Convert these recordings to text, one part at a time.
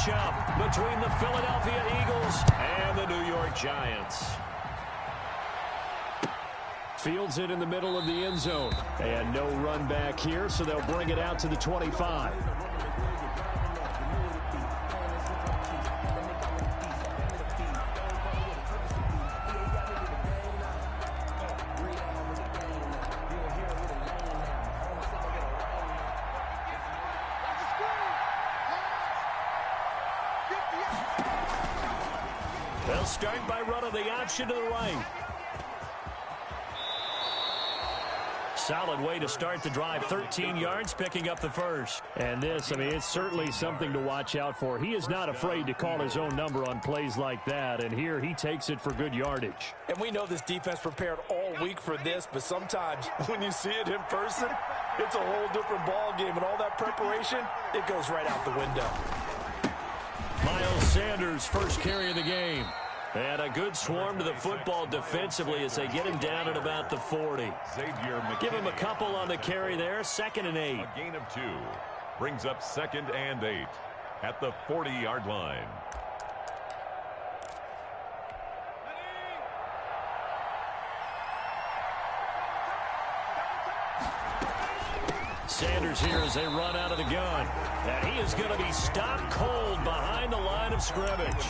matchup between the Philadelphia Eagles and the New York Giants. Fields it in the middle of the end zone. And no run back here, so they'll bring it out to the 25. They'll start by running the option to the right. Solid way to start the drive. 13 yards, picking up the first. And this, it's certainly something to watch out for. He is not afraid to call his own number on plays like that. And here he takes it for good yardage. And we know this defense prepared all week for this, but sometimes when you see it in person, it's a whole different ball game. And all that preparation, it goes right out the window. Miles Sanders, first carry of the game. And a good swarm to the football defensively as they get him down at about the 40. Give him a couple on the carry there. 2nd and 8. A gain of 2. Brings up 2nd and 8 at the 40-yard line. Sanders here as they run out of the gun. And he is going to be stopped cold behind the line of scrimmage.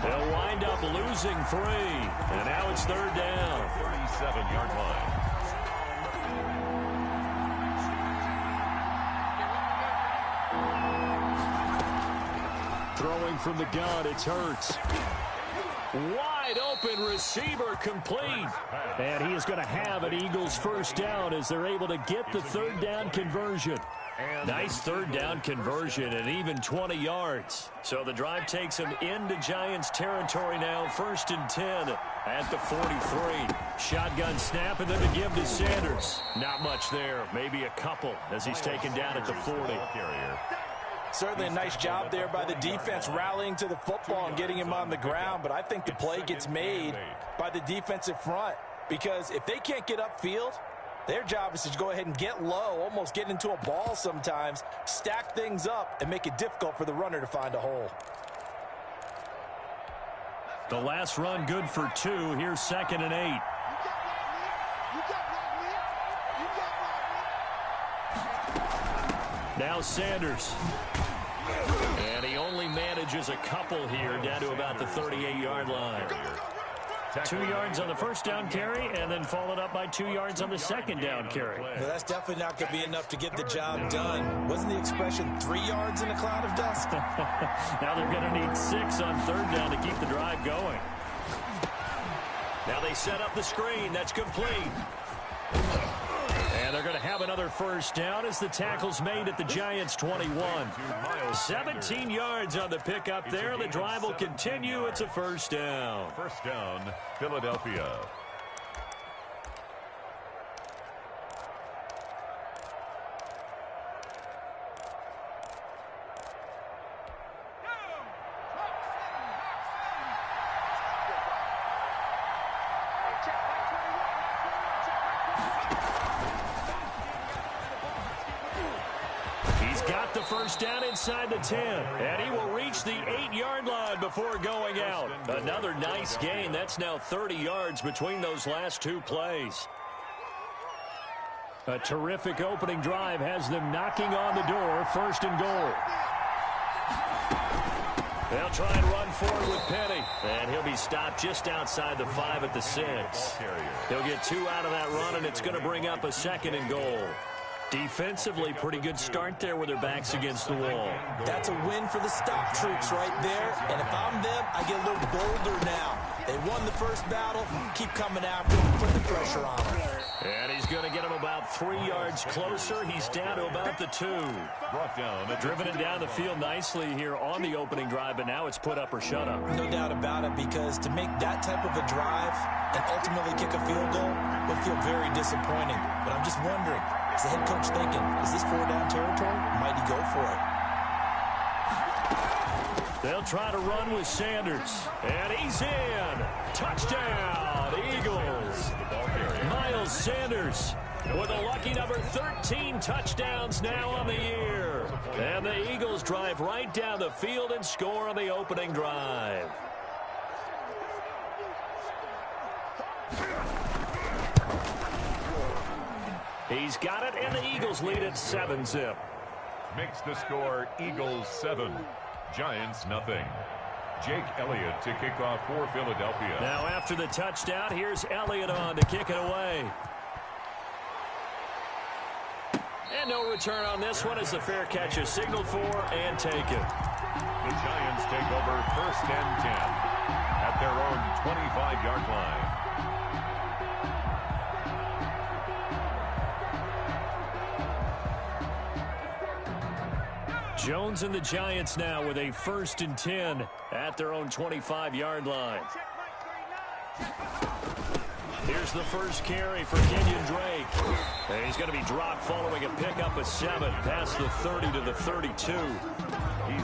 They'll wind up losing 3. And now it's 3rd down. 37-yard line. Throwing from the gun, it's Hurts. Wide open receiver complete. And he is going to have an Eagles first down as they're able to get the 3rd down conversion. Nice 3rd down conversion and even 20 yards. So the drive takes him into Giants territory now. 1st and 10 at the 43. Shotgun snap and then the give to Sanders. Not much there. Maybe a couple as he's taken down at the 40. Certainly a nice job there by the defense rallying to the football and getting him on the ground. But I think the play gets made by the defensive front. Because if they can't get upfield, their job is to go ahead and get low, almost get into a ball sometimes, stack things up, and make it difficult for the runner to find a hole. The last run good for 2. Here's 2nd and 8. Now Sanders. And he only manages a couple here down to about the 38-yard line. 2 yards on the first down carry and then followed up by 2 yards on the 2nd down carry. Well, that's definitely not going to be enough to get the job done. Wasn't the expression 3 yards in a cloud of dust? Now they're going to need 6 on 3rd down to keep the drive going. Now they set up the screen. That's complete. And they're going to have another first down as the tackle's made at the Giants' 21. 17 yards on the pickup there. The drive will continue. It's a first down. First down, Philadelphia. First down inside the 10, and he will reach the 8-yard line before going out. Another nice gain. That's now 30 yards between those last 2 plays. A terrific opening drive has them knocking on the door. 1st and goal. They'll try and run forward with Penny, and he'll be stopped just outside the 5 at the 6. He'll get 2 out of that run, and it's going to bring up a 2nd and goal. Defensively, pretty good start there with their backs against the wall. That's a win for the stop troops right there. And if I'm them, I get a little bolder now. They won the first battle. Keep coming after them, put the pressure on them. And he's going to get him about 3 yards closer. He's down to about the 2. Brought down. Driven it down the field nicely here on the opening drive, but now it's put up or shut up. No doubt about it, because to make that type of a drive and ultimately kick a field goal would feel very disappointing. But I'm just wondering, is the head coach thinking, is this 4-down territory? Might he go for it? They'll try to run with Sanders. And he's in. Touchdown, Eagles. Miles Sanders with a lucky number 13 touchdowns now on the year. And the Eagles drive right down the field and score on the opening drive. He's got it, and the Eagles lead at 7-zip. Makes the score Eagles 7, Giants nothing. Jake Elliott to kick off for Philadelphia. Now after the touchdown, here's Elliott on to kick it away. And no return on this one as the fair catch is signaled for and taken. The Giants take over 1st and 10 at their own 25-yard line. Jones and the Giants now with a 1st and 10 at their own 25-yard line. Here's the first carry for Kenyon Drake. And he's going to be dropped following a pickup of 7 past the 30 to the 32.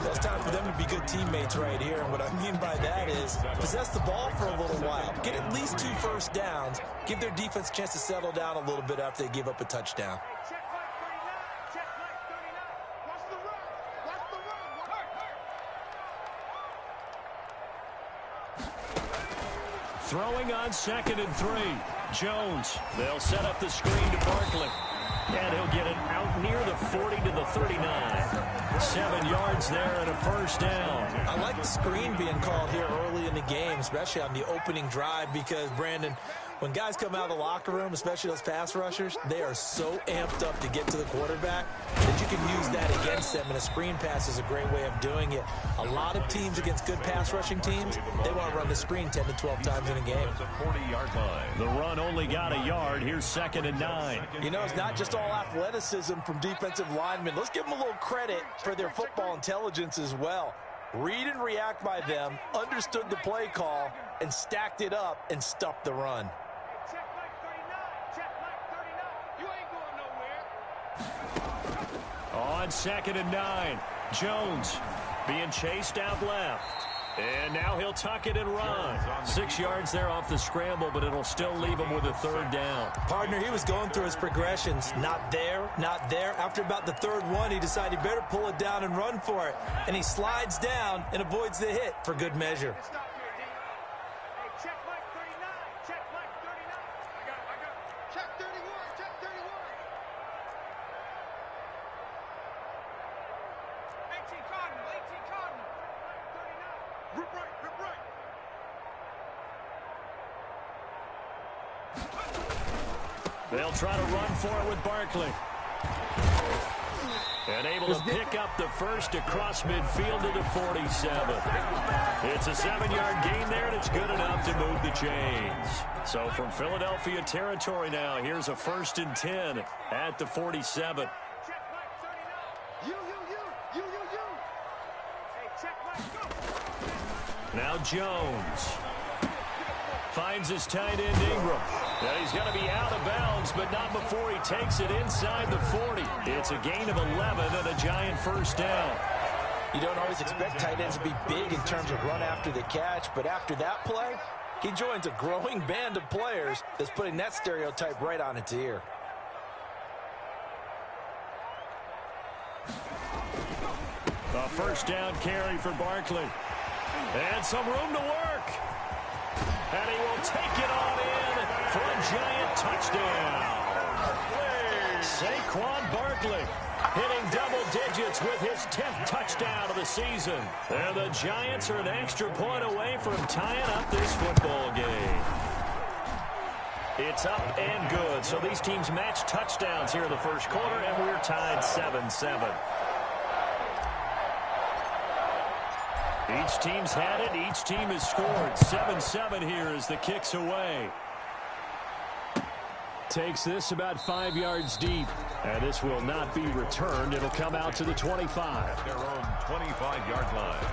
It's time for them to be good teammates right here. And what I mean by that is possess the ball for a little while. Get at least 2 first downs. Give their defense a chance to settle down a little bit after they give up a touchdown. Throwing on 2nd and 3. Jones. They'll set up the screen to Barkley. And he'll get it out near the 40 to the 39. 7 yards there and a first down. I like the screen being called here early in the game, especially on the opening drive, because, Brandon, when guys come out of the locker room, especially those pass rushers, they are so amped up to get to the quarterback that you can use that against them, and a screen pass is a great way of doing it. A lot of teams against good pass rushing teams, they want to run the screen 10 to 12 times in a game. The run only got a yard. Here's 2nd and 9. You know, it's not just all athleticism from defensive linemen. Let's give them a little credit for their football intelligence as well. Read and react by them, understood the play call, and stacked it up and stuffed the run. On 2nd and 9, Jones being chased out left. And now he'll tuck it and run. 6 yards there off the scramble, but it'll still leave him with a 3rd down. Partner, he was going through his progressions. Not there, not there. After about the 3rd one, he decided he better pull it down and run for it. And he slides down and avoids the hit for good measure. They'll try to run for it with Barkley. And able to pick up the first across midfield to the 47. It's a 7-yard gain there, and it's good enough to move the chains. So from Philadelphia territory now, here's a 1st and 10 at the 47. Now Jones finds his tight end Ingram. Now he's going to be out of bounds, but not before he takes it inside the 40. It's a gain of 11 and a Giant first down. You don't always expect tight ends to be big in terms of run after the catch, but after that play, he joins a growing band of players that's putting that stereotype right on its ear. A first down carry for Barkley. And some room to work. And he will take it on in for a Giant touchdown. Saquon Barkley hitting double digits with his 10th touchdown of the season. And the Giants are an extra point away from tying up this football game. It's up and good. So these teams match touchdowns here in the first quarter, and we're tied 7-7. Each team's had it. Each team has scored. 7-7 here as the kick's away. Takes this about 5 yards deep. And this will not be returned. It'll come out to the 25. Their own 25-yard line.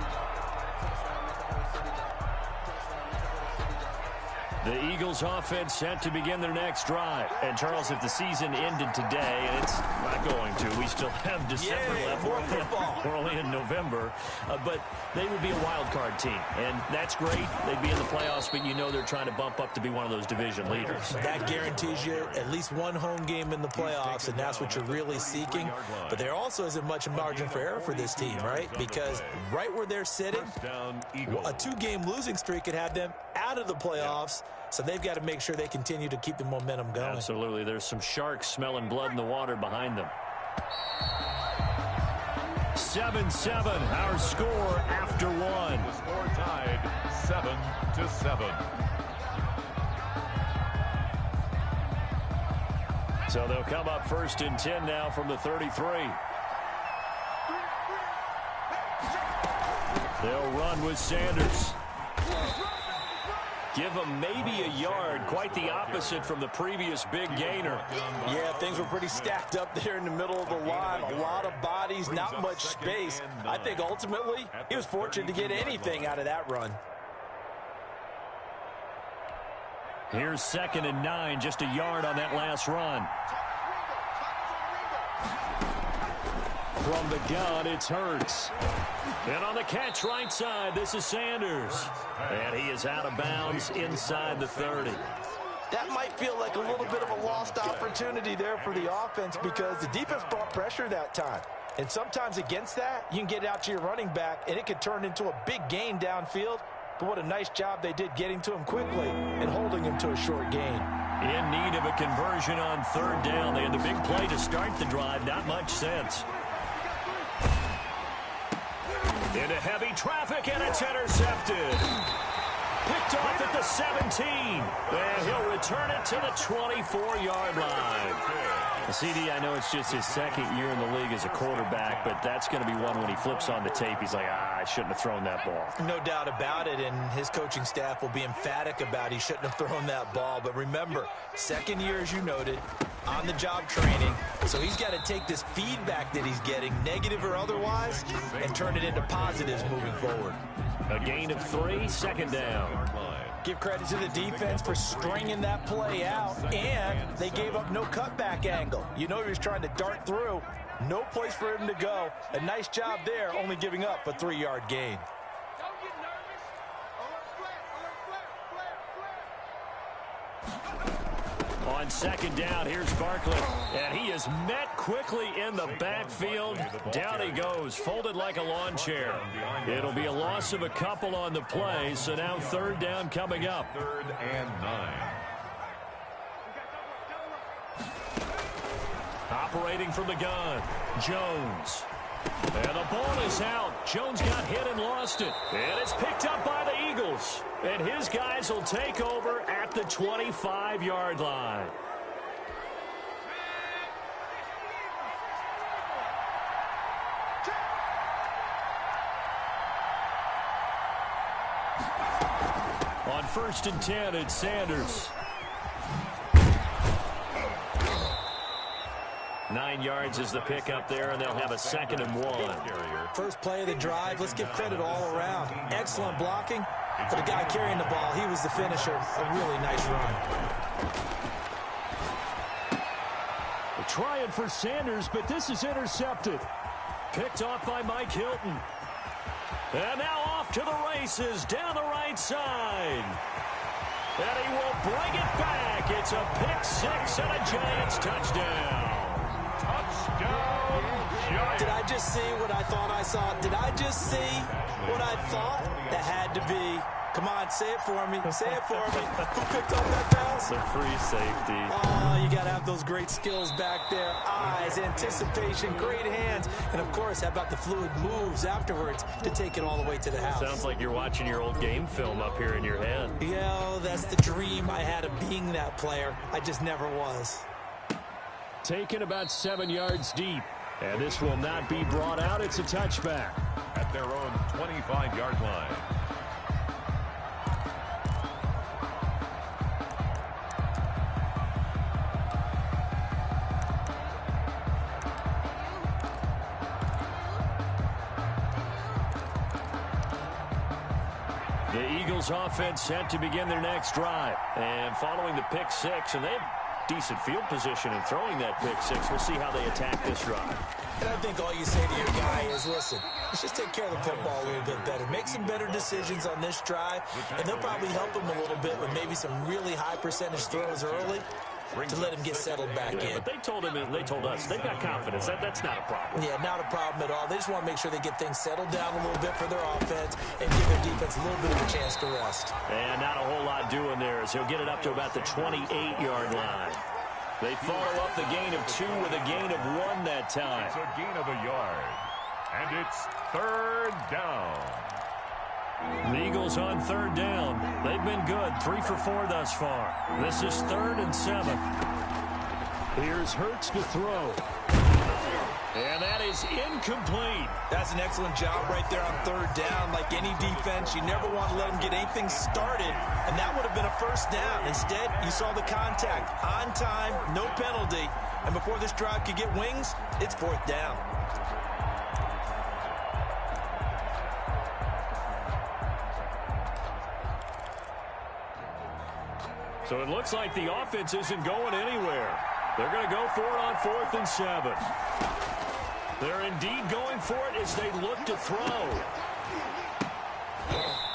The Eagles offense set to begin their next drive. And, Charles, if the season ended today, and it's not going to, we still have December left. More football. We're only in November. But they would be a wild card team. And that's great. They'd be in the playoffs, but you know they're trying to bump up to be one of those division leaders. That guarantees you at least one home game in the playoffs, and that's what you're really seeking. But there also isn't much margin for error for this team, right? Because right where they're sitting, a 2-game losing streak could have them out of the playoffs. So they've got to make sure they continue to keep the momentum going. Absolutely. There's some sharks smelling blood in the water behind them. 7-7, our score after one. The score tied 7-7. So they'll come up 1st and 10 now from the 33. They'll run with Sanders. Give him maybe a yard, quite the opposite from the previous big gainer. Yeah, things were pretty stacked up there in the middle of the line. A lot of bodies, not much space. I think ultimately he was fortunate to get anything out of that run. Here's 2nd and 9, just a yard on that last run. From the gun, it's Hurts. And on the catch right side, this is Sanders. And he is out of bounds inside the 30. That might feel like a little bit of a lost opportunity there for the offense because the defense brought pressure that time. And sometimes against that, you can get out to your running back, and it could turn into a big gain downfield. But what a nice job they did getting to him quickly and holding him to a short gain. In need of a conversion on 3rd down. They had the big play to start the drive. Not much sense. Into heavy traffic, and it's intercepted. Picked off at the 17. And he'll return it to the 24-yard line. CD, I know it's just his 2nd year in the league as a quarterback, but that's going to be one when he flips on the tape. He's like, I shouldn't have thrown that ball. No doubt about it, and his coaching staff will be emphatic about he shouldn't have thrown that ball. But remember, 2nd year, as you noted, on-the-job training. So he's got to take this feedback that he's getting, negative or otherwise, and turn it into positives moving forward. A gain of 3, 2nd down. Give credit to the defense for stringing that play out, and they gave up no cutback angle. You know he was trying to dart through. No place for him to go. A nice job there, only giving up a 3-yard gain. On 2nd down, here's Barkley, and he is met quickly in the backfield. Down he goes, folded like a lawn chair. It'll be a loss of a couple on the play, so now 3rd down coming up. 3rd and 9. Operating from the gun, Jones. And the ball is out. Jones got hit and lost it. And it's picked up by the Eagles. And his guys will take over at the 25-yard line. On 1st and 10, it's Sanders. 9 yards is the pickup there, and they'll have a 2nd and 1. First play of the drive, let's give credit all around. Excellent blocking. For the guy carrying the ball, he was the finisher. A really nice run. Trying for Sanders, but this is intercepted. Picked off by Mike Hilton. And now off to the races down the right side. And he will bring it back. It's a pick 6 and a Giants touchdown. Did I just see what I thought I saw? Did I just see what I thought? That had to be. Come on, say it for me. Say it for me. Who picked up that pass? The free safety. Oh, you got to have those great skills back there. Eyes, anticipation, great hands. And, of course, how about the fluid moves afterwards to take it all the way to the house? Sounds like you're watching your old game film up here in your head. Yeah, that's the dream I had of being that player. I just never was. Taken about 7 yards deep. And this will not be brought out. It's a touchback. At their own 25-yard line. The Eagles offense set to begin their next drive. And following the pick six, and they have decent field position in throwing that pick six. We'll see how they attack this drive. And I think all you say to your guy is, listen, let's just take care of the football a little bit better. Make some better decisions on this drive, and they'll probably help him a little bit with maybe some really high percentage throws early to let him get settled back in. But they told us, they've got confidence. That's not a problem. Yeah, not a problem at all. They just want to make sure they get things settled down a little bit for their offense and give their defense a little bit of a chance to rest. And not a whole lot doing there as he'll get it up to about the 28-yard line. They follow up the gain of 2 with a gain of 1 that time. It's a gain of a yard. And it's third down. The Eagles on third down. They've been good. 3 for 4 thus far. This is 3rd and 7. Here's Hurts to throw. And that is incomplete. That's an excellent job right there on third down. Like any defense, you never want to let them get anything started, and that would have been a first down. Instead, you saw the contact. On time, no penalty. And before this drive could get wings, it's 4th down. So it looks like the offense isn't going anywhere. They're going to go for it on 4th and 7. They're indeed going for it as they look to throw.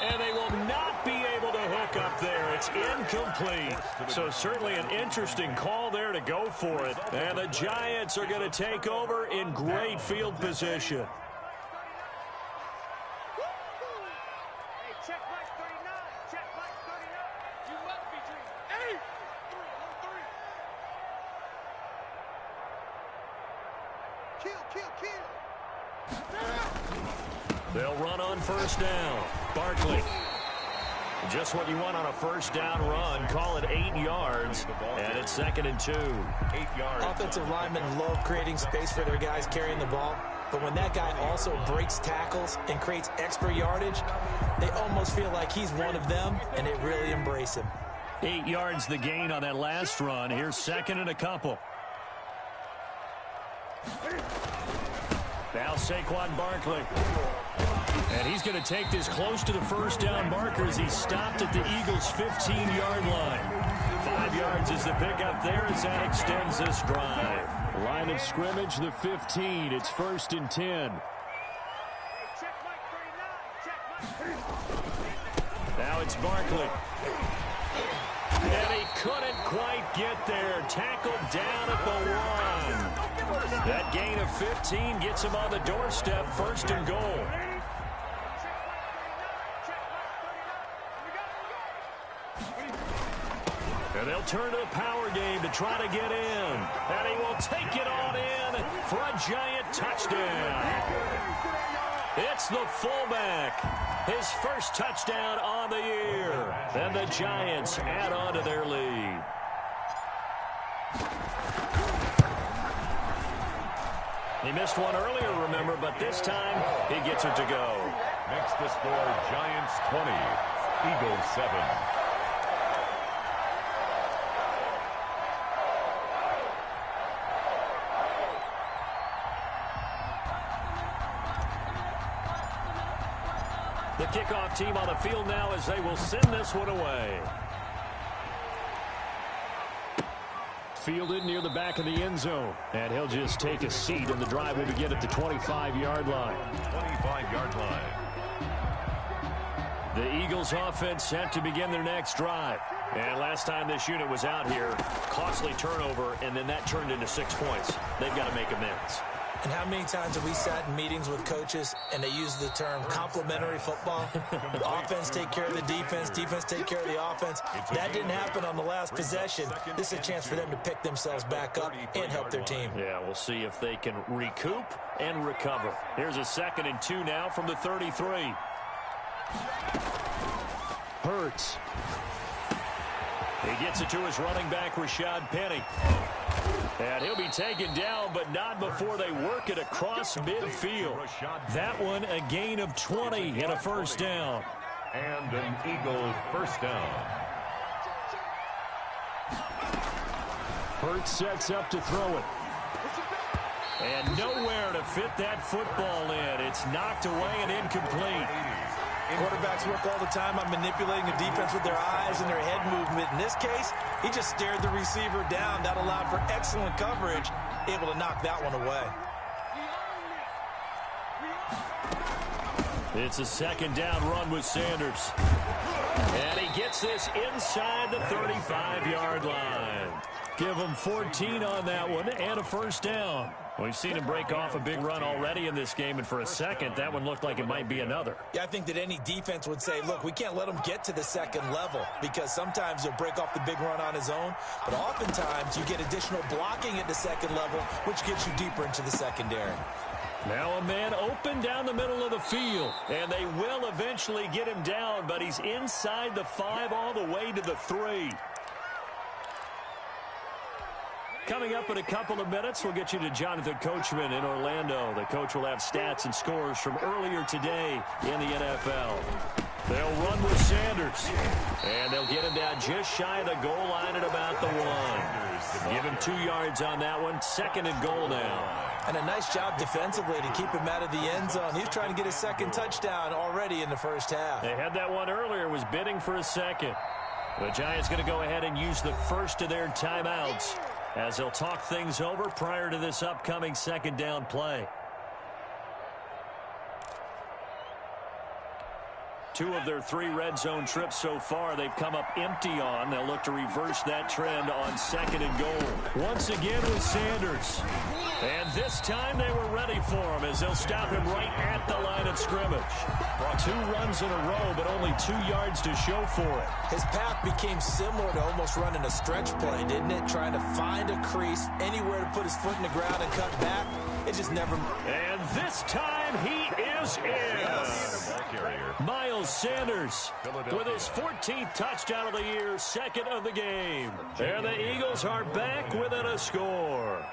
And they will not be able to hook up there. It's incomplete. So certainly an interesting call there to go for it. And the Giants are going to take over in great field position. They'll run on first down. Barkley. Just what you want on a first down run. Call it 8 yards. And it's 2nd and 2. 8 yards. Offensive linemen love creating space for their guys carrying the ball. But when that guy also breaks tackles and creates extra yardage, they almost feel like he's one of them, and they really embrace him. 8 yards the gain on that last run. Here's 2nd and a couple. Now Saquon Barkley. And he's going to take this close to the first down marker as he stopped at the Eagles' 15-yard line. 5 yards is the pickup there as that extends this drive. Line of scrimmage, the 15. It's 1st and 10. Now it's Barkley. And he couldn't quite get there. Tackled down at the 1. That gain of 15 gets him on the doorstep, 1st and goal. And they'll turn to the power game to try to get in. And he will take it on in for a giant touchdown. It's the fullback. His first touchdown on the year. And the Giants add on to their lead. He missed one earlier, remember, but this time he gets it to go. Makes the score Giants 20, Eagles 7. The kickoff team on the field now as they will send this one away. Fielded near the back of the end zone. And he'll just take a seat, and the drive will begin at the 25-yard line. 25-yard line. The Eagles offense set to begin their next drive. And last time this unit was out here, costly turnover, and then that turned into 6 points. They've got to make amends. And how many times have we sat in meetings with coaches and they use the term complementary football? Offense take care of the defense, defense take care of the offense. That didn't happen on the last possession. This is a chance for them to pick themselves back up and help their team. Yeah, we'll see if they can recoup and recover. Here's a 2nd and 2 now from the 33. Hurts. He gets it to his running back, Rashad Penny. And he'll be taken down, but not before they work it across midfield. That one, a gain of 20 and a first down. And an Eagle first down. Hurts sets up to throw it. And nowhere to fit that football in. It's knocked away and incomplete. Quarterbacks work all the time on manipulating the defense with their eyes and their head movement. In this case, he just stared the receiver down. That allowed for excellent coverage, able to knock that one away. It's a second down run with Sanders. And he gets this inside the 35-yard line. Give him 14 on that one and a first down. We've seen him break off a big run already in this game, and for a second, that one looked like it might be another. Yeah, I think that any defense would say, look, we can't let him get to the second level because sometimes he'll break off the big run on his own, but oftentimes you get additional blocking at the second level, which gets you deeper into the secondary. Now a man open down the middle of the field, and they will eventually get him down, but he's inside the 5 all the way to the 3. Coming up in a couple of minutes, we'll get you to Jonathan Coachman in Orlando. The coach will have stats and scores from earlier today in the NFL. They'll run with Sanders, and they'll get him down just shy of the goal line at about the 1. Give him 2 yards on that one. Second and goal now. And a nice job defensively to keep him out of the end zone. He's trying to get his second touchdown already in the first half. They had that one earlier, was bidding for a second. The Giants going to go ahead and use the first of their timeouts as they'll talk things over prior to this upcoming second down play. 2 of their 3 red zone trips so far they've come up empty on. They'll look to reverse that trend on second and goal. Once again with Sanders. And this time they were ready for him as they'll stop him right at the line of scrimmage. 2 runs in a row, but only 2 yards to show for it. His path became similar to almost running a stretch play, didn't it? Trying to find a crease, anywhere to put his foot in the ground and cut back. It just never... And this time he is in. Miles Sanders with his 14th touchdown of the year, second of the game. There the Eagles are back within a score.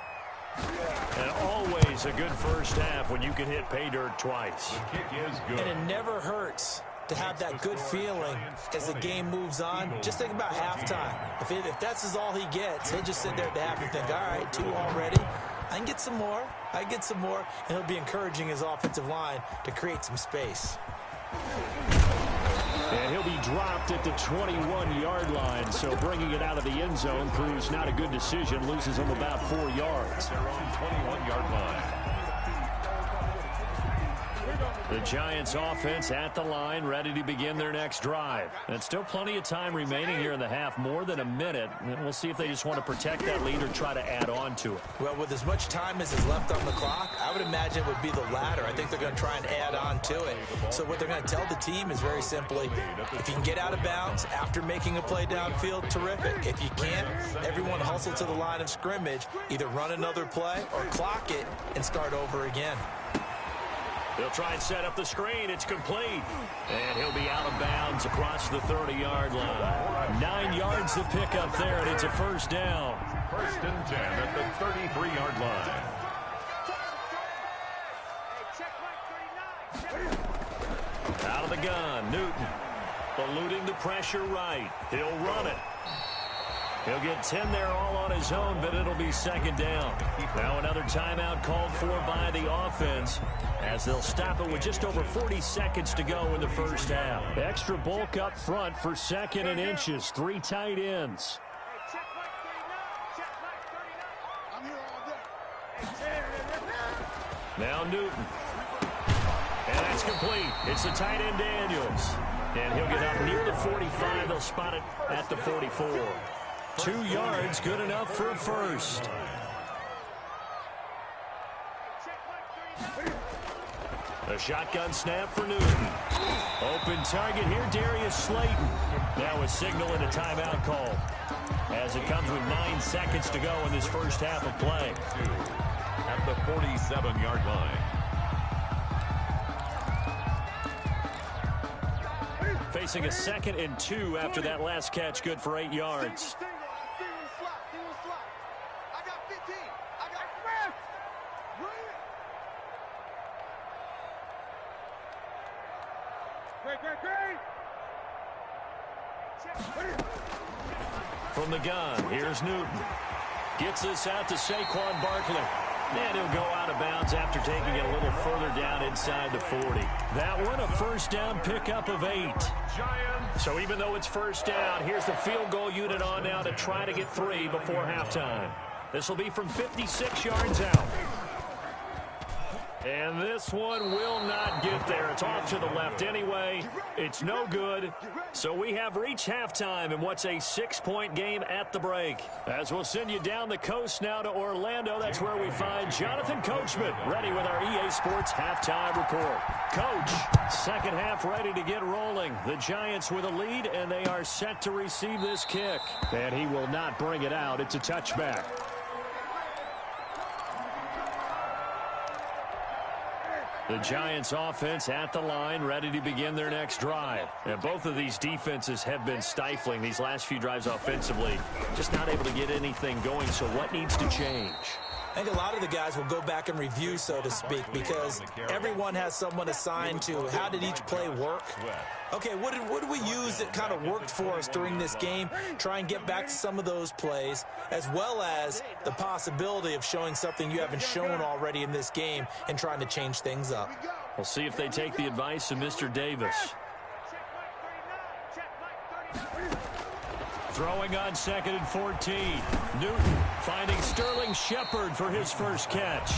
And always a good first half when you can hit pay dirt twice. The kick is good. And it never hurts to have that good feeling as the game moves on. Just think about halftime. If that's all he gets, he'll just sit there at the half and think, all right, 2 already. I can get some more. I get some more. And he'll be encouraging his offensive line to create some space. And he'll be dropped at the 21-yard line, so bringing it out of the end zone proves not a good decision. Loses him about 4 yards. Their own 21-yard line. The Giants offense at the line, ready to begin their next drive. And still plenty of time remaining here in the half, more than a minute. And we'll see if they just want to protect that lead or try to add on to it. Well, with as much time as is left on the clock, I would imagine it would be the latter. I think they're going to try and add on to it. So what they're going to tell the team is very simply, if you can get out of bounds after making a play downfield, terrific. If you can't, everyone hustle to the line of scrimmage, either run another play or clock it and start over again. They'll try and set up the screen. It's complete. And he'll be out of bounds across the 30-yard line. 9 yards to pick up there, and it's a first down. First and 10 at the 33-yard line. Out of the gun, Newton. Eluding the pressure right. He'll run it. He'll get 10 there all on his own, but it'll be second down. Now another timeout called for by the offense as they'll stop it with just over 40 seconds to go in the first half. Extra bulk up front for second and inches. 3 tight ends. Now Newton. And that's complete. It's the tight end Daniels. And he'll get up near the 45. They'll spot it at the 44. 2 yards, good enough for a first. A shotgun snap for Newton. Open target here, Darius Slayton. Now a signal and a timeout call as it comes with 9 seconds to go in this first half of play. At the 47-yard line. Facing a 2nd and 2 after that last catch, good for 8 yards. From the gun, here's Newton. Gets this out to Saquon Barkley. And he'll go out of bounds after taking it a little further down inside the 40. That one, a first down pickup of 8. So even though it's first down, here's the field goal unit on now to try to get 3 before halftime. This will be from 56 yards out. And this one will not get there. It's off to the left anyway. It's no good. So we have reached halftime in what's a 6-point game at the break. As we'll send you down the coast now to Orlando, that's where we find Jonathan Coachman, ready with our EA Sports halftime report. Coach, second half ready to get rolling. The Giants with a lead, and they are set to receive this kick. And he will not bring it out. It's a touchback. The Giants offense at the line, ready to begin their next drive. And both of these defenses have been stifling these last few drives offensively. Just not able to get anything going, so what needs to change? I think a lot of the guys will go back and review, so to speak, because everyone has someone assigned to how did each play work. Okay, what did we use that kind of worked for us during this game? Try and get back to some of those plays, as well as the possibility of showing something you haven't shown already in this game and trying to change things up. We'll see if they take the advice of Mr. Davis. Throwing on 2nd and 14. Newton finding Sterling Shepard for his first catch.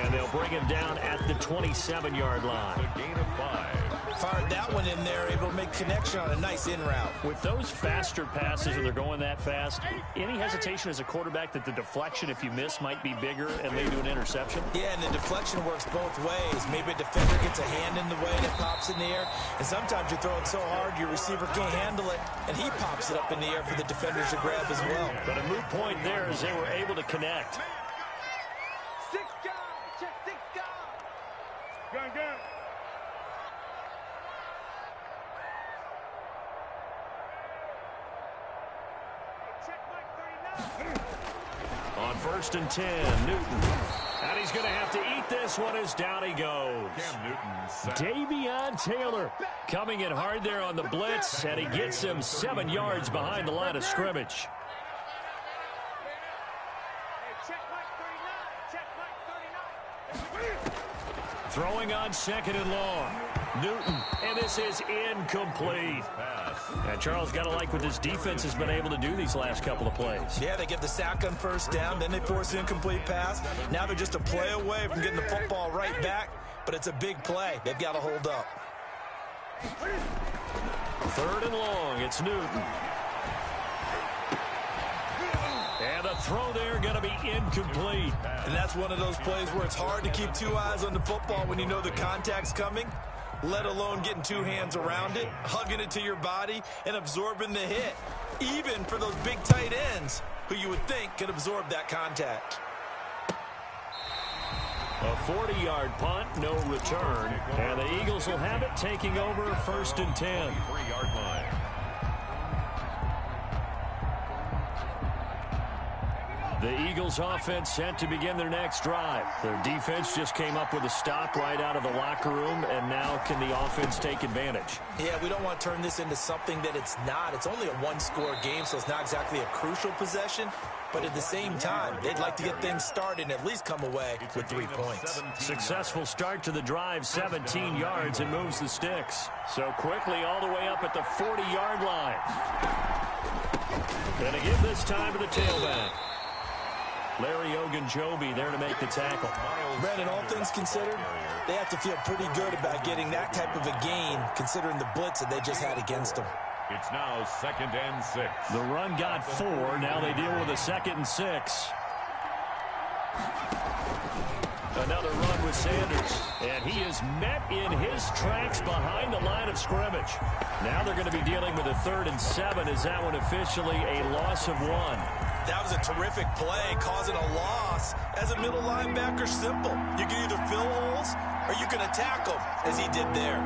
And they'll bring him down at the 27-yard line. A gain of 5. Fired that one in there, able to make connection on a nice in route. With those faster passes and they're going that fast, any hesitation as a quarterback that the deflection, if you miss, might be bigger and lead to an interception? Yeah, and the deflection works both ways. Maybe a defender gets a hand in the way and it pops in the air. And sometimes you throw it so hard your receiver can't handle it, and he pops it up in the air for the defenders to grab as well. But a moot point there as they were able to connect. 6 guys, check 6 guys. Gun. On 1st and 10, Newton. And he's going to have to eat this one as down he goes. Davion Taylor coming in hard there on the blitz, and he gets him 7 yards behind the line of scrimmage. Throwing on 2nd and long. Newton, and this is incomplete. And Charles, got to like what this defense has been able to do these last couple of plays. Yeah, they get the sack on first down, then they force an incomplete pass. Now they're just a play away from getting the football right back, but it's a big play. They've got to hold up. 3rd and long, it's Newton. And the throw there going to be incomplete. And that's one of those plays where it's hard to keep 2 eyes on the football when you know the contact's coming, let alone getting 2 hands around it, hugging it to your body, and absorbing the hit, even for those big tight ends who you would think could absorb that contact. A 40-yard punt, no return, and the Eagles will have it taking over 1st and 10. 3-yard line. The Eagles offense set to begin their next drive. Their defense just came up with a stop right out of the locker room, and now can the offense take advantage? Yeah, we don't want to turn this into something that it's not. It's only a 1-score game, so it's not exactly a crucial possession. But at the same time, they'd like to get things started and at least come away with 3 points. Successful start to the drive, 17 yards, and moves the sticks. So quickly all the way up at the 40-yard line. Going to give this time to the tailback. Larry Ogunjobi there to make the tackle. Brandon, all things considered, they have to feel pretty good about getting that type of a gain, considering the blitz that they just had against them. It's now 2nd and 6. The run got 4. Now they deal with a 2nd and 6. Another run with Sanders. And he is met in his tracks behind the line of scrimmage. Now they're going to be dealing with a 3rd and 7. Is that one officially a loss of 1? That was a terrific play, causing a loss. As a middle linebacker, simple. You can either fill holes or you can attack them, as he did there.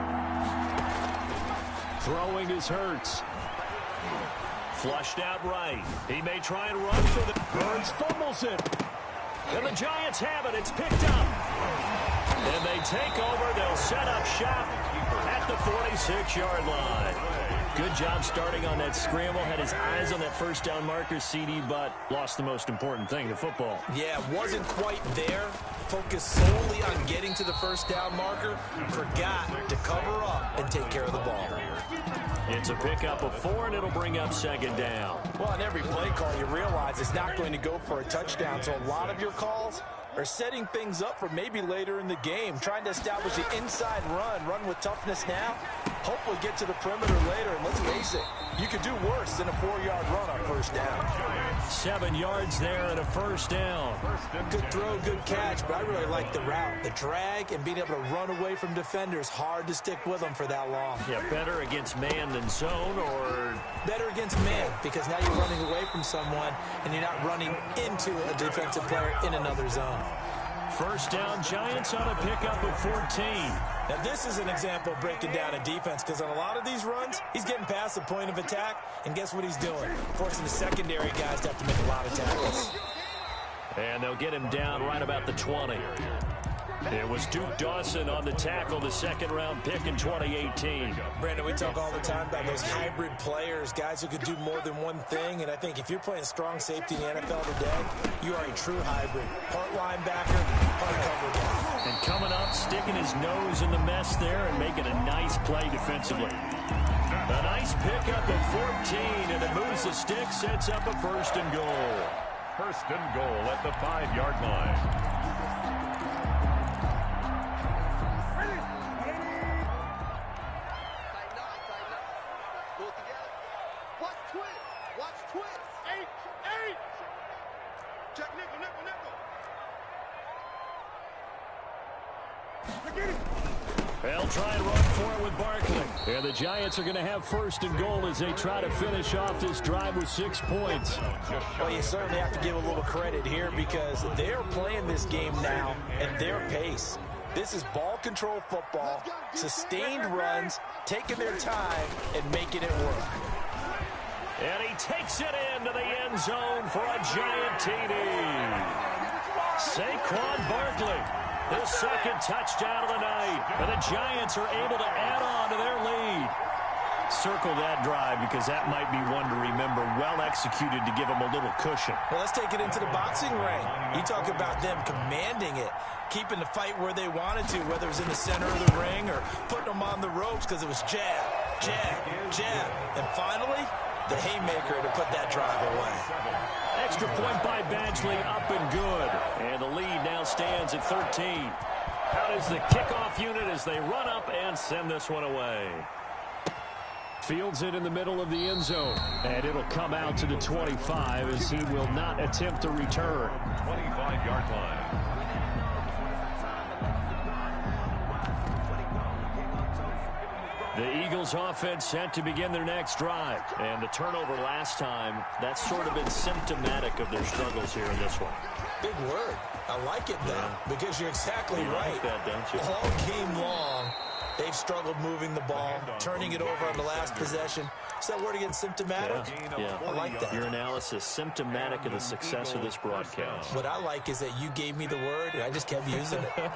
Throwing is Hurts. Flushed out right. He may try and run for the... Burns fumbles it. And the Giants have it. It's picked up. And they take over. They'll set up shop at the 46-yard line. Good job starting on that scramble. Had his eyes on that first down marker, CD, but lost the most important thing, the football. Yeah, wasn't quite there. Focused solely on getting to the first down marker. Forgot to cover up and take care of the ball. It's a pickup of 4, and it'll bring up second down. Well, on every play call, you realize it's not going to go for a touchdown. So a lot of your calls are setting things up for maybe later in the game, trying to establish the inside run with toughness now, hopefully get to the perimeter later. And let's face it, you could do worse than a 4-yard run on first down. 7 yards there and a first down. Good throw, good catch, but I really like the route. The drag and being able to run away from defenders, hard to stick with them for that long. Yeah, better against man than zone, or better against man, because now you're running away from someone and you're not running into a defensive player in another zone. First down, Giants on a pickup of 14. Now, this is an example of breaking down a defense, because on a lot of these runs, he's getting past the point of attack, and guess what he's doing? Forcing the secondary guys to have to make a lot of tackles. And they'll get him down right about the 20. It was Duke Dawson on the tackle, the second-round pick in 2018. Brandon, we talk all the time about those hybrid players, guys who could do more than one thing, and I think if you're playing strong safety in the NFL today, you are a true hybrid. Part linebacker, part cover guy. And coming up, sticking his nose in the mess there and making a nice play defensively. A nice pickup of 14, and it moves the stick, sets up a first and goal. First and goal at the 5-yard line. They'll try and run for it with Barkley. And the Giants are going to have first and goal as they try to finish off this drive with 6 points. Well, you certainly have to give a little credit here, because they're playing this game now at their pace. This is ball control football, sustained runs, taking their time and making it work. And he takes it into the end zone for a Giant TD. Saquon Barkley. His second touchdown of the night. And the Giants are able to add on to their lead. Circle that drive, because that might be one to remember. Well executed to give them a little cushion. Well, let's take it into the boxing ring. You talk about them commanding it, keeping the fight where they wanted to, whether it was in the center of the ring or putting them on the ropes, because it was jab, jab, jab. And finally, the haymaker to put that drive away. Extra point by Badgley, up and good. And the lead now stands at 13. Out is the kickoff unit as they run up and send this one away. Fields it in the middle of the end zone. And it'll come out to the 25 as he will not attempt a return. 25-yard line. The Eagles offense set to begin their next drive. And the turnover last time, that's sort of been symptomatic of their struggles here in this one. Big word. I like it, though, because you're exactly right. Like that, don't you? All game long, they've struggled moving the ball, turning it over on the last possession. Is that word again, symptomatic? Yeah. I like that. Your analysis, symptomatic of the success of this broadcast. What I like is that you gave me the word, and I just kept using it.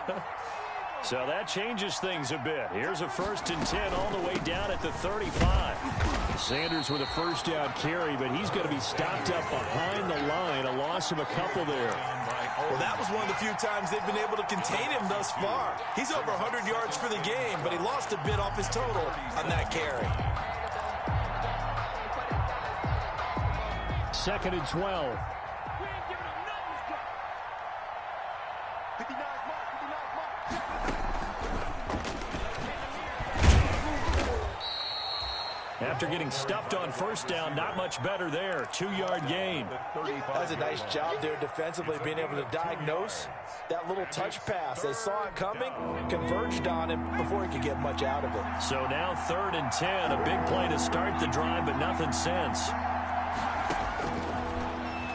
So that changes things a bit. Here's a 1st and 10 all the way down at the 35. Sanders with a first down carry, but he's going to be stopped up behind the line. A loss of a couple there. Well, that was one of the few times they've been able to contain him thus far. He's over 100 yards for the game, but he lost a bit off his total on that carry. 2nd and 12. After getting stuffed on first down, not much better there. 2-yard gain. That's a nice job there defensively, being able to diagnose that little touch pass. They saw it coming, converged on him before he could get much out of it. So now 3rd and 10, a big play to start the drive, but nothing since.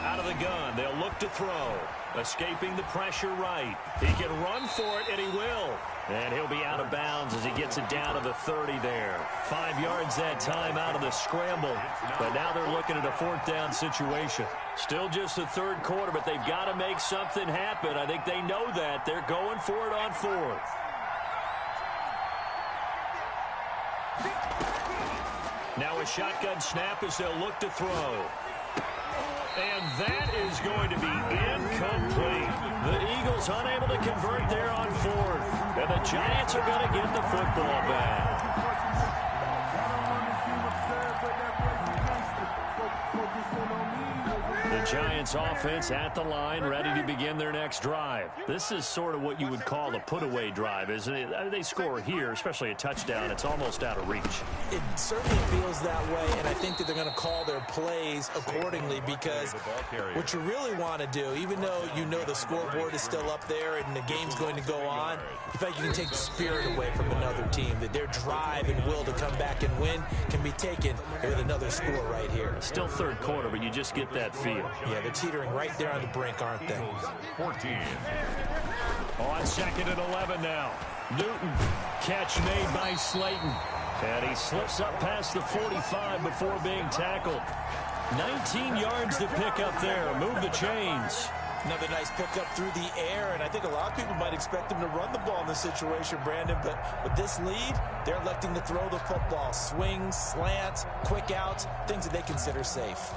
Out of the gun, they'll look to throw. Escaping the pressure right. He can run for it, and he will. And he'll be out of bounds as he gets it down to the 30 there. 5 yards that time out of the scramble. But now they're looking at a 4th down situation. Still just the 3rd quarter, but they've got to make something happen. I think they know that. They're going for it on 4th. Now a shotgun snap as they'll look to throw. And that is going to be incomplete. The Eagles unable to convert there on fourth. And the Giants are going to get the football back. The Giants offense at the line, ready to begin their next drive. This is sort of what you would call a put-away drive, isn't it? They score here, especially a touchdown. It's almost out of reach. It certainly feels that way, and I think that they're going to call their plays accordingly because what you really want to do, even though you know the scoreboard is still up there and the game's going to go on, in fact, you can take the spirit away from another team, that their drive and will to come back and win can be taken with another score right here. Still third quarter, but you just get that feel. Yeah, they're teetering right there on the brink, aren't they? 14. On second and 11 now. Newton, catch made by Slayton. And he slips up past the 45 before being tackled. 19 yards to pick up there. Move the chains. Another nice pickup through the air, and I think a lot of people might expect him to run the ball in this situation, Brandon, but with this lead, they're electing to throw the football. Swings, slants, quick outs, things that they consider safe.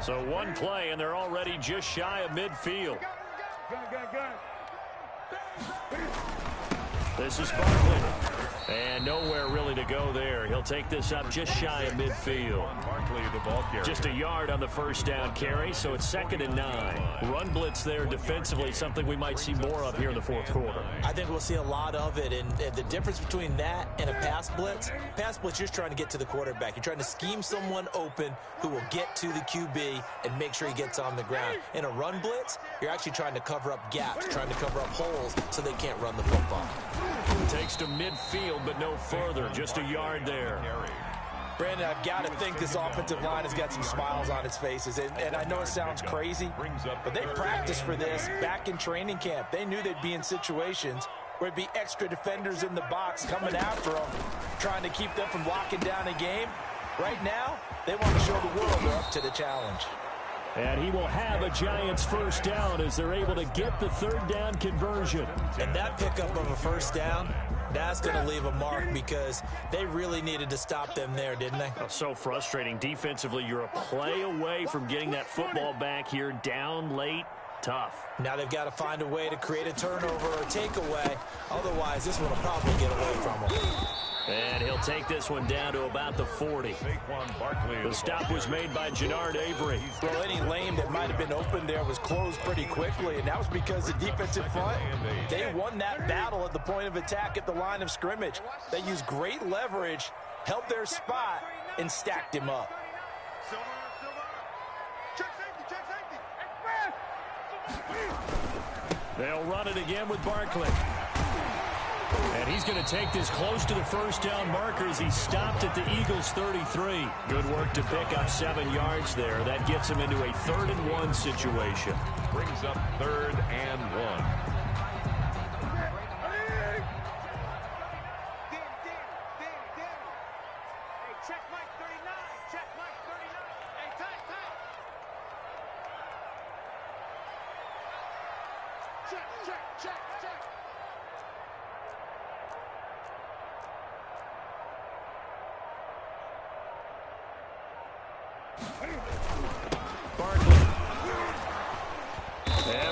So one play, and they're already just shy of midfield. This is Barkley. And nowhere really to go there. He'll take this up just shy of midfield. Barkley, the ball carrier. Just a yard on the first down carry, so it's 2nd and 9. Run blitz there defensively, something we might see more of here in the fourth quarter. I think we'll see a lot of it, and the difference between that and a pass blitz, you're just trying to get to the quarterback. You're trying to scheme someone open who will get to the QB and make sure he gets on the ground. In a run blitz, you're actually trying to cover up gaps, trying to cover up holes so they can't run the football. Takes to midfield, but no further. Just a yard there. Brandon, I've got to think this offensive line has got some smiles on its faces. And I know it sounds crazy, but they practiced for this back in training camp. They knew they'd be in situations where there'd be extra defenders in the box coming after them, trying to keep them from locking down a game. Right now, they want to show the world they're up to the challenge. And he will have a Giants first down as they're able to get the third down conversion. And that pickup of a first down, that's going to leave a mark because they really needed to stop them there, didn't they? Oh, so frustrating. Defensively, you're a play away from getting that football back here down late. Tough. Now they've got to find a way to create a turnover or takeaway. Otherwise, this one will probably get away from them. And he'll take this one down to about the 40. The stop was made by Jannard Avery. Well, any lane that might have been open there was closed pretty quickly, and that was because the defensive front, they won that battle at the point of attack at the line of scrimmage. They used great leverage, held their spot, and stacked him up. They'll run it again with Barkley. And he's going to take this close to the first down marker as he stopped at the Eagles' 33. Good work to pick up 7 yards there. That gets him into a 3rd and 1 situation. Brings up 3rd and 1.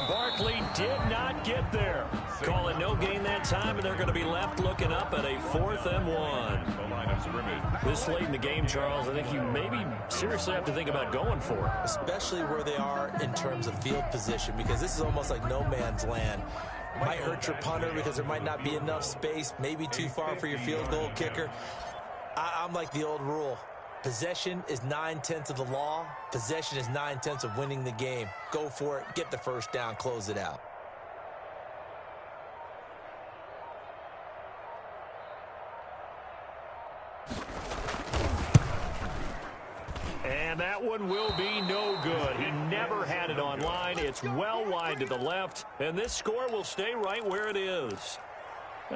Barkley did not get there. Call it no gain that time, and they're going to be left looking up at a 4th and 1. This late in the game, Charles, I think you maybe seriously have to think about going for it. Especially where they are in terms of field position, because this is almost like no man's land. Might hurt your punter because there might not be enough space, maybe too far for your field goal kicker. I'm like the old rule. Possession is 9/10 of the law. Possession is 9/10 of winning the game. Go for it. Get the first down. Close it out. And that one will be no good. He never had it online. It's well wide to the left. And this score will stay right where it is.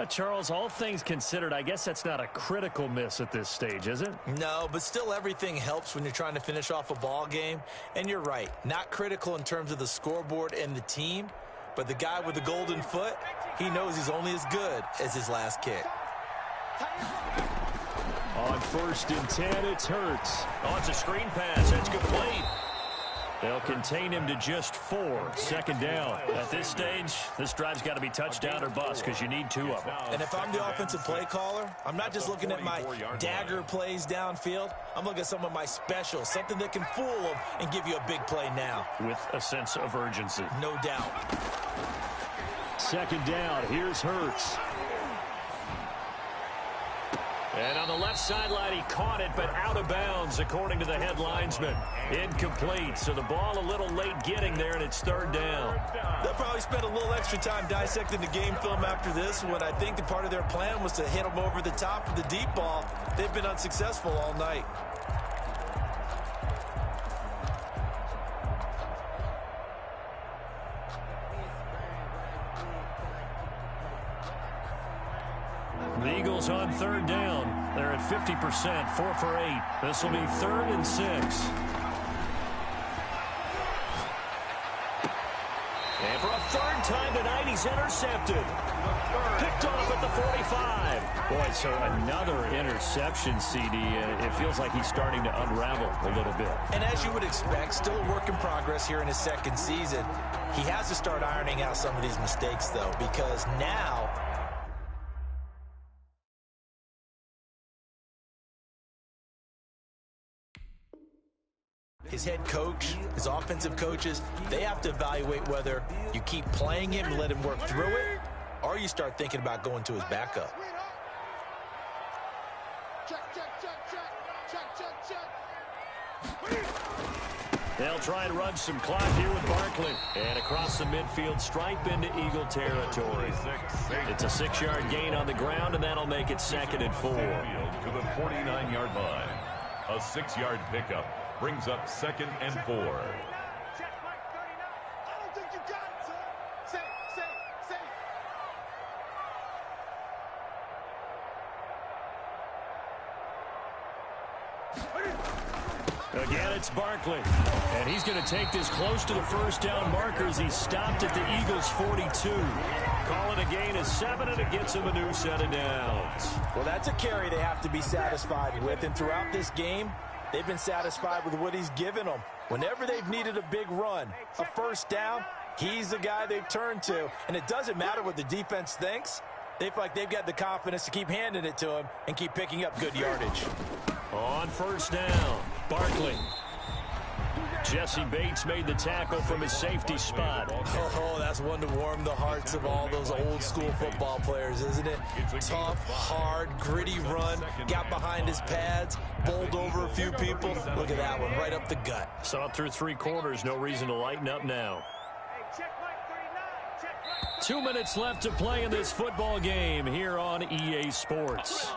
Charles, all things considered, I guess that's not a critical miss at this stage, is it? No, but still everything helps when you're trying to finish off a ball game. And you're right, not critical in terms of the scoreboard and the team, but the guy with the golden foot, he knows he's only as good as his last kick. On 1st and 10. It's Hurts. Oh, it's a screen pass. That's complete. They'll contain him to just 4. 2nd down. At this stage, this drive's got to be touchdown or bust because you need 2 of them. And if I'm the offensive play caller, I'm not just looking at my dagger plays downfield. I'm looking at some of my specials, something that can fool them and give you a big play now. With a sense of urgency. No doubt. 2nd down. Here's Hurts. And on the left sideline, he caught it, but out of bounds, according to the head linesman. Incomplete, so the ball a little late getting there, and it's 3rd down. They'll probably spend a little extra time dissecting the game film after this when I think the part of their plan was to hit them over the top of the deep ball. They've been unsuccessful all night. The Eagles on 3rd down. They're at 50%, 4 for 8. This will be 3rd and 6. And for a 3rd time tonight, he's intercepted. Picked off at the 45. Boy, so another interception, CD. It feels like he's starting to unravel a little bit. And as you would expect, still a work in progress here in his 2nd season. He has to start ironing out some of these mistakes, though, because now his head coach, his offensive coaches, they have to evaluate whether you keep playing him and let him work through it, or you start thinking about going to his backup. They'll try and run some clock here with Barkley. And across the midfield stripe into Eagle territory. It's a 6-yard gain on the ground, and that'll make it 2nd and 4. To the 49-yard line. A 6-yard pickup brings up 2nd and 4. Again, it's Barkley. And he's going to take this close to the 1st down markers. He's stopped at the Eagles' 42. Calling a gain of 7, and it gets him a new set of downs. Well, that's a carry they have to be satisfied with. And throughout this game, they've been satisfied with what he's given them. Whenever they've needed a big run, a 1st down, he's the guy they've turned to. And it doesn't matter what the defense thinks. They feel like they've got the confidence to keep handing it to him and keep picking up good yardage. On 1st down, Barkley. Jesse Bates made the tackle from his safety spot. Oh, that's one to warm the hearts of all those old-school football players, isn't it? Tough, hard, gritty run, got behind his pads, bowled over a few people. Look at that one, right up the gut. Saw it through 3 quarters, no reason to lighten up now. 2 minutes left to play in this football game here on EA Sports.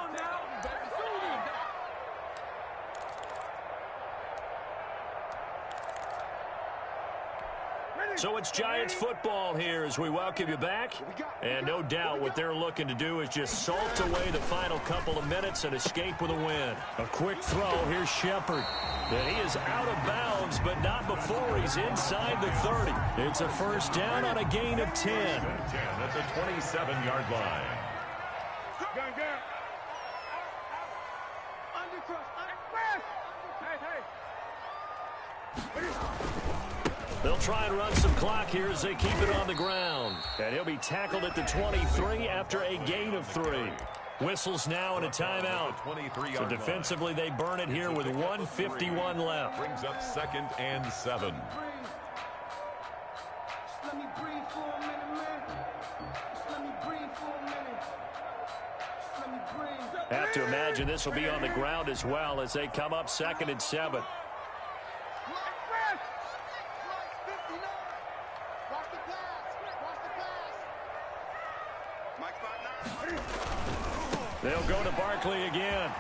So it's Giants football here as we welcome you back. And no doubt what they're looking to do is just salt away the final couple of minutes and escape with a win. A quick throw. Here's Shepard. And he is out of bounds, but not before he's inside the 30. It's a 1st down on a gain of 10. 10 at the 27-yard line. They'll try and run some clock here as they keep it on the ground. And he'll be tackled at the 23 after a gain of 3. Whistles now and a timeout. So defensively they burn it here with 1:51 left. Brings up 2nd and 7. Have to imagine this will be on the ground as well as they come up 2nd and 7. They'll go to Barkley again.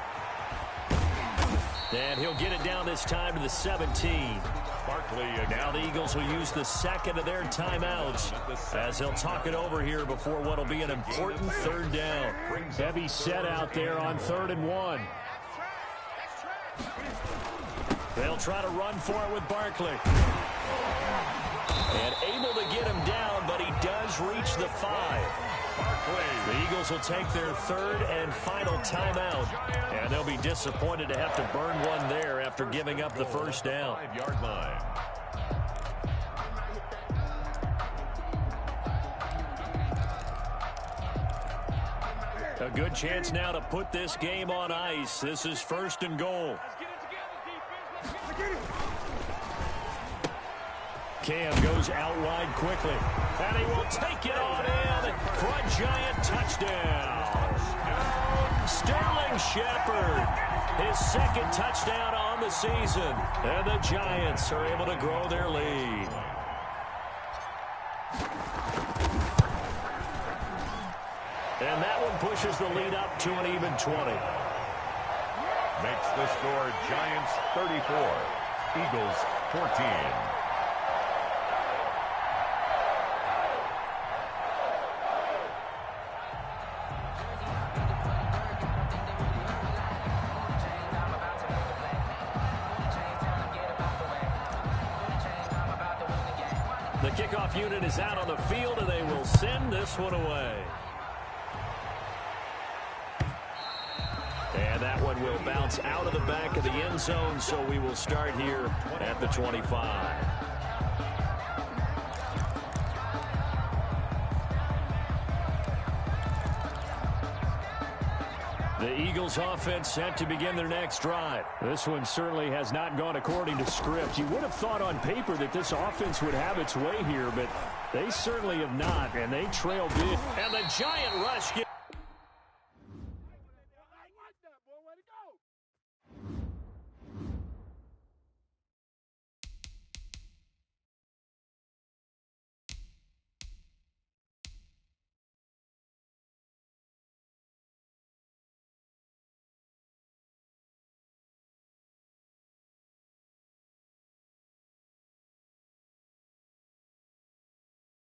And he'll get it down this time to the 17. Barkley now the Eagles will use the 2nd of their timeouts as they'll talk it over here before what will be an important 3rd down. Heavy set out there on 3rd and 1. They'll try to run for it with Barkley. And able to get him down, but he does reach the 5. The Eagles will take their third and final timeout, and they'll be disappointed to have to burn one there after giving up the first down. 5-yard line. A good chance now to put this game on ice. This is 1st and goal. Cam goes out wide quickly, and he will take it on in for a Giant touchdown. Sterling Shepard, his 2nd touchdown on the season, and the Giants are able to grow their lead. And that one pushes the lead up to an even 20. Makes the score Giants 34, Eagles 14. The kickoff unit is out on the field, and they will send this one away. And that one will bounce out of the back of the end zone, so we will start here at the 25. The Eagles offense set to begin their next drive. This one certainly has not gone according to script. You would have thought on paper that this offense would have its way here, but they certainly have not, and they trail big. And the Giant rush gets